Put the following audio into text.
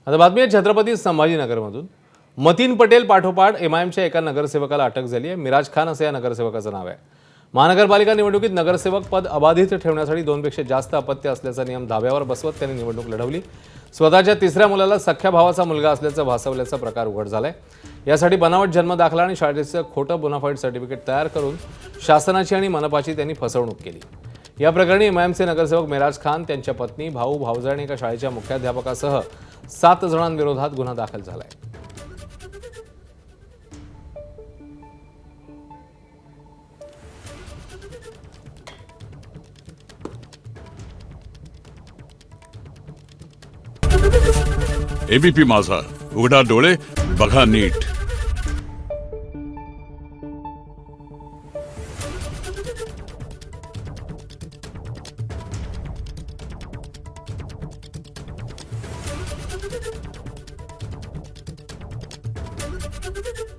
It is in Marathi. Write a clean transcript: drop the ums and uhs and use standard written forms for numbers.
आता बातमी आहे छत्रपती संभाजीनगरमधून। मतीन पटेल पाठोपाठ एमआयएमच्या एका नगरसेवकाला अटक झाली आहे। मिराज खान असं या नगरसेवकाचं नाव आहे। महानगरपालिका निवडणुकीत नगरसेवक पद अबाधित ठेवण्यासाठी 2 पेक्षा जास्त अपत्य असल्याचा नियम धाब्यावर बसवत त्यांनी निवडणूक लढवली। स्वतःच्या तिसऱ्या मुलाला सख्या भावाचा मुलगा असल्याचं भासवल्याचा प्रकार उघड झालाय। यासाठी बनावट जन्म दाखला आणि शाळेचं खोटं बोनाफाईड सर्टिफिकेट तयार करून शासनाची आणि मनपाची त्यांनी फसवणूक केली। या प्रकरणी एमआयएमचे नगरसेवक मिराज खान, त्यांच्या पत्नी, भाऊ, भावजा आणि एका शाळेच्या मुख्याध्यापकासह 7 जणांविरोधात गुन्हा दाखल झालाय। एबीपी माझा, उघडा डोळे बघा नीट। Thank you.